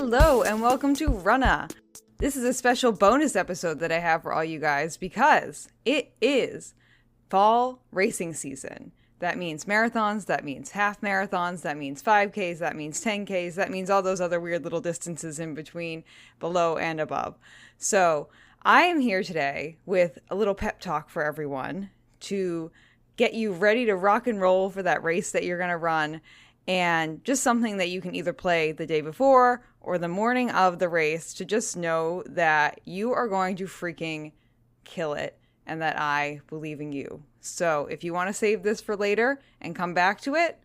Hello and welcome to Runnah. This is a special bonus episode that I have for all you guys because it is fall racing season. That means marathons, that means half marathons, that means 5Ks, that means 10Ks, that means all those other weird little distances in between, below and above. So I am here today with a little pep talk for everyone to get you ready to rock and roll for that race that you're going to run, and just something that you can either play the day before or the morning of the race to just know that you are going to freaking kill it and that I believe in you. So if you want to save this for later and come back to it,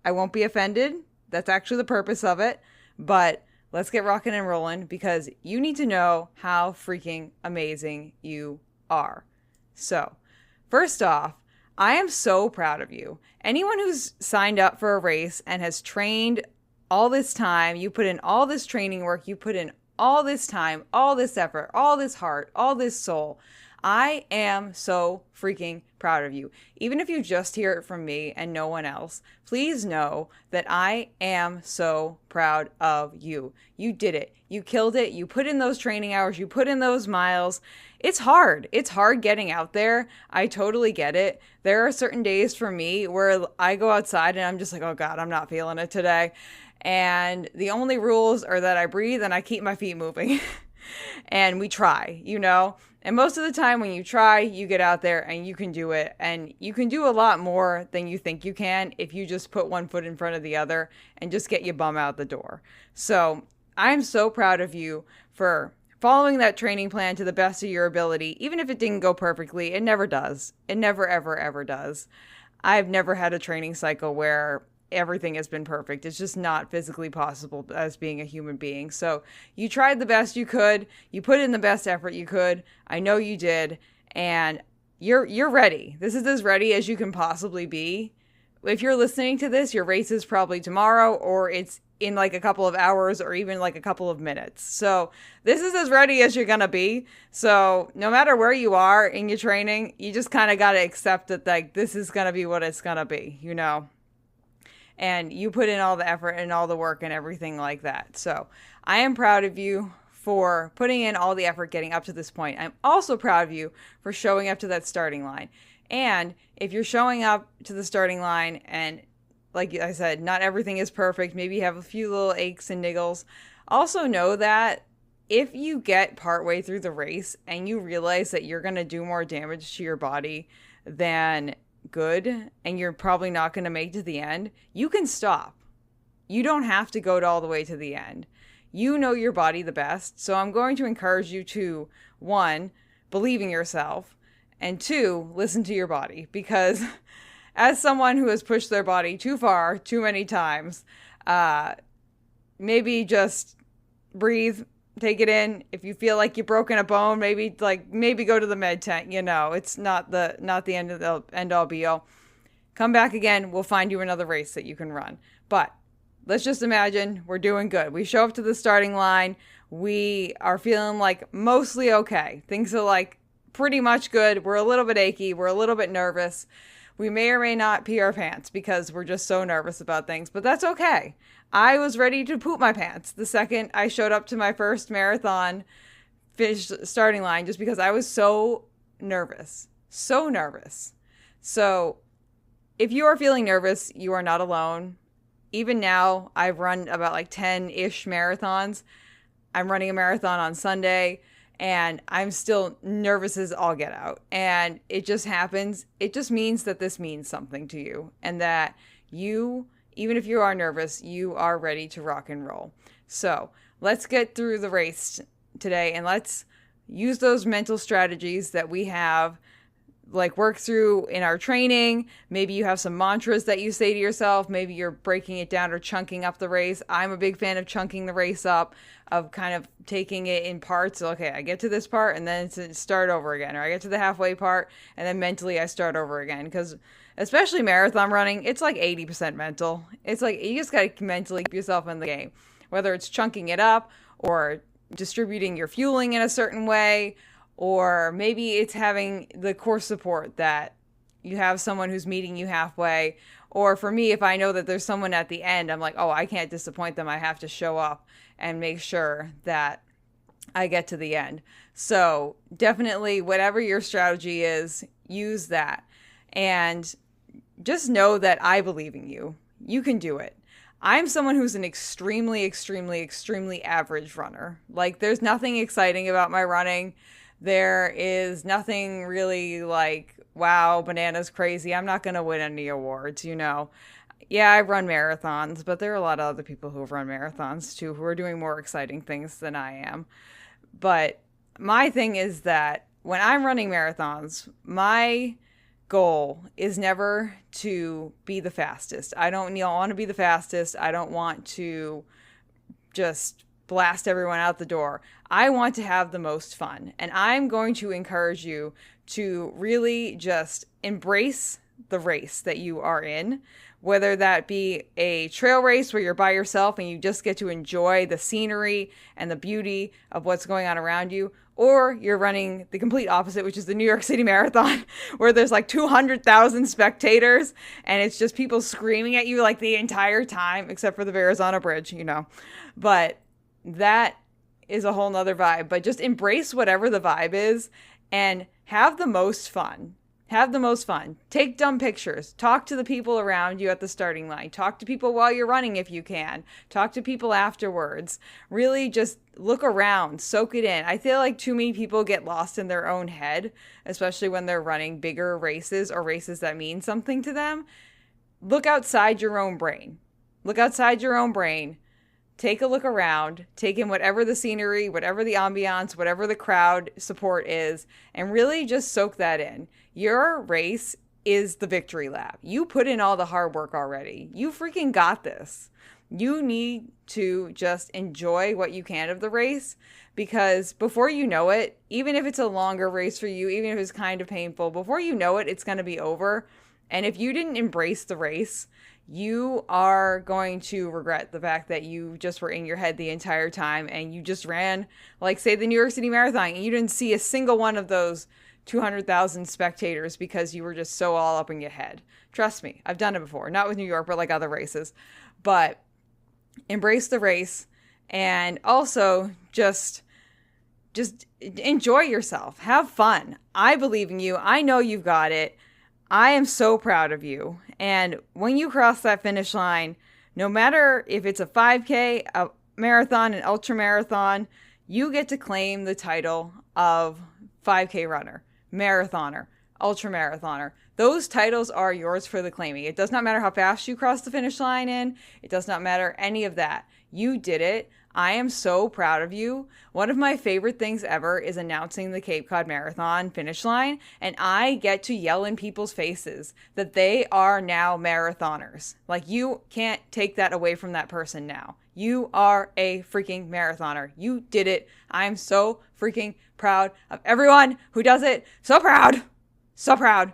I won't be offended. That's actually the purpose of it. But let's get rocking and rolling because you need to know how freaking amazing you are. So first off, I am so proud of you. Anyone who's signed up for a race and has trained all this time, you put in all this training work, you put in all this time, all this effort, all this heart, all this soul. I am so freaking proud of you. Even if you just hear it from me and no one else, please know that I am so proud of you. You did it. You killed it. You put in those training hours. You put in those miles. It's hard. It's hard getting out there. I totally get it. There are certain days for me where I go outside and I'm just like, oh God, I'm not feeling it today. And the only rules are that I breathe and I keep my feet moving. And we try, you know? And most of the time when you try, you get out there and you can do it. And you can do a lot more than you think you can if you just put one foot in front of the other and just get your bum out the door. So I'm so proud of you for following that training plan to the best of your ability. Even if it didn't go perfectly, it never does. It never, ever, ever does. I've never had a training cycle where everything has been perfect. It's just not physically possible as being a human being. So you tried the best you could. You put in the best effort you could. I know you did. And you're ready. This is as ready as you can possibly be. If you're listening to this, your race is probably tomorrow or it's in like a couple of hours or even like a couple of minutes. So this is as ready as you're going to be. So no matter where you are in your training, you just kind of got to accept that like this is going to be what it's going to be, you know? And you put in all the effort and all the work and everything like that. So I am proud of you for putting in all the effort getting up to this point. I'm also proud of you for showing up to that starting line. And if you're showing up to the starting line and like I said, not everything is perfect, maybe you have a few little aches and niggles, also know that if you get partway through the race and you realize that you're going to do more damage to your body than good and you're probably not going to make it to the end, you can stop. You don't have to go all the way to the end. You know your body the best. So I'm going to encourage you to, one, believe in yourself, and two, listen to your body, because as someone who has pushed their body too far, too many times, maybe just breathe, take it in. If you feel like you've broken a bone, maybe go to the med tent. You know, it's not the end of the end all be all. Come back again. We'll find you another race that you can run. But let's just imagine we're doing good. We show up to the starting line. We are feeling like mostly okay. Things are like pretty much good. We're a little bit achy. We're a little bit nervous. We may or may not pee our pants because we're just so nervous about things, but that's okay. I was ready to poop my pants the second I showed up to my first marathon finish starting line just because I was so nervous. So nervous. So if you are feeling nervous, you are not alone. Even now, I've run about like 10-ish marathons. I'm running a marathon on Sunday. And I'm still nervous as all get out. And it just happens. It just means that this means something to you. And that you, even if you are nervous, you are ready to rock and roll. So let's get through the race today. And let's use those mental strategies that we have, like work through in our training. Maybe you have some mantras that you say to yourself. Maybe you're breaking it down or chunking up the race. I'm a big fan of chunking the race up, of kind of taking it in parts. Okay, I get to this part and then it's start over again. Or I get to the halfway part and then mentally I start over again. Because especially marathon running, it's like 80% mental. It's like you just got to mentally keep yourself in the game. Whether it's chunking it up or distributing your fueling in a certain way, or maybe it's having the core support that you have someone who's meeting you halfway, Or for me, if I know that there's someone at the end, I'm like, oh, I can't disappoint them. I have to show up and make sure that I get to the end. So definitely, whatever your strategy is, use that. And just know that I believe in you. You can do it. I'm someone who's an extremely, extremely, extremely average runner. Like, there's nothing exciting about my running. There is nothing really like, wow, bananas crazy. I'm not going to win any awards, you know. Yeah, I run marathons, but there are a lot of other people who run marathons too who are doing more exciting things than I am. But my thing is that when I'm running marathons, my goal is never to be the fastest. I don't want to be the fastest. I don't want to just blast everyone out the door. I want to have the most fun. And I'm going to encourage you to really just embrace the race that you are in, whether that be a trail race where you're by yourself and you just get to enjoy the scenery and the beauty of what's going on around you, or you're running the complete opposite, which is the New York City Marathon, where there's like 200,000 spectators and it's just people screaming at you like the entire time, except for the Verrazano Bridge, you know. But that is a whole nother vibe. But just embrace whatever the vibe is and have the most fun. Have the most fun. Take dumb pictures. Talk to the people around you at the starting line. Talk to people while you're running if you can. Talk to people afterwards. Really just look around. Soak it in. I feel like too many people get lost in their own head, especially when they're running bigger races or races that mean something to them. Look outside your own brain. Look outside your own brain. Take a look around, take in whatever the scenery, whatever the ambiance, whatever the crowd support is, and really just soak that in. Your race is the victory lap. You put in all the hard work already. You freaking got this. You need to just enjoy what you can of the race, because before you know it, even if it's a longer race for you, even if it's kind of painful, before you know it, it's going to be over. And if you didn't embrace the race, you are going to regret the fact that you just were in your head the entire time and you just ran, like, say, the New York City Marathon, and you didn't see a single one of those 200,000 spectators because you were just so all up in your head. Trust me, I've done it before. Not with New York, but like other races. But embrace the race, and also just enjoy yourself. Have fun. I believe in you. I know you've got it. I am so proud of you. And when you cross that finish line, no matter if it's a 5K, a marathon, an ultra marathon, you get to claim the title of 5K runner, marathoner, ultra marathoner. Those titles are yours for the claiming. It does not matter how fast you cross the finish line in. It does not matter any of that. You did it. I am so proud of you. One of my favorite things ever is announcing the Cape Cod Marathon finish line, and I get to yell in people's faces that they are now marathoners. Like, you can't take that away from that person now. You are a freaking marathoner. You did it. I'm so freaking proud of everyone who does it. So proud. So proud.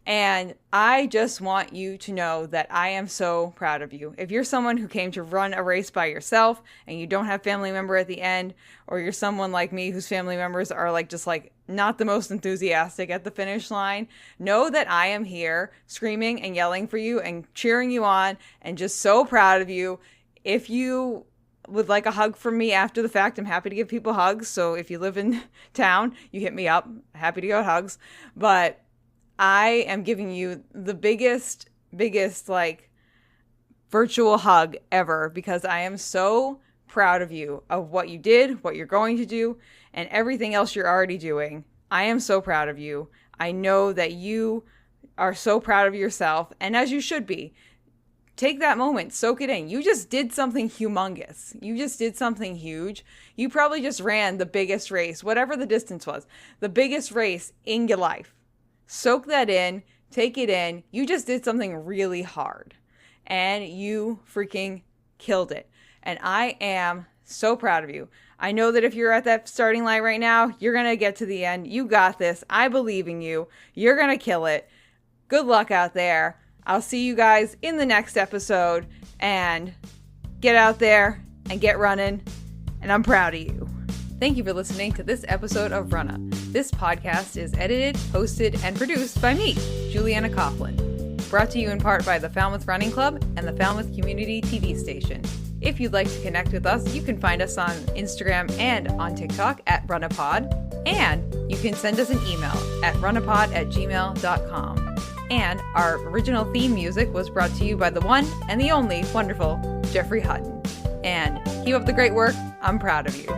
And I just want you to know that I am so proud of you. If you're someone who came to run a race by yourself and you don't have family member at the end, or you're someone like me whose family members are just not the most enthusiastic at the finish line, know that I am here screaming and yelling for you and cheering you on and just so proud of you. If you would like a hug from me after the fact, I'm happy to give people hugs. So if you live in town, you hit me up. Happy to go hugs. But I am giving you the biggest virtual hug ever, because I am so proud of you, of what you did, what you're going to do, and everything else you're already doing. I am so proud of you. I know that you are so proud of yourself, and as you should be. Take that moment, soak it in. You just did something humongous. You just did something huge. You probably just ran the biggest race, whatever the distance was, the biggest race in your life. Soak that in, take it in. You just did something really hard and you freaking killed it. And I am so proud of you. I know that if you're at that starting line right now, you're going to get to the end. You got this. I believe in you. You're going to kill it. Good luck out there. I'll see you guys in the next episode, and get out there and get running. And I'm proud of you. Thank you for listening to this episode of Runnah. This podcast is edited, hosted, and produced by me, Juliana Coughlin. brought to you in part by the Falmouth Running Club and the Falmouth Community TV station. If you'd like to connect with us, you can find us on Instagram and on TikTok at RunnahPod, and you can send us an email at runnahpod@gmail.com. And our original theme music was brought to you by the one and the only wonderful Jeffrey Hutton. And keep up the great work. I'm proud of you.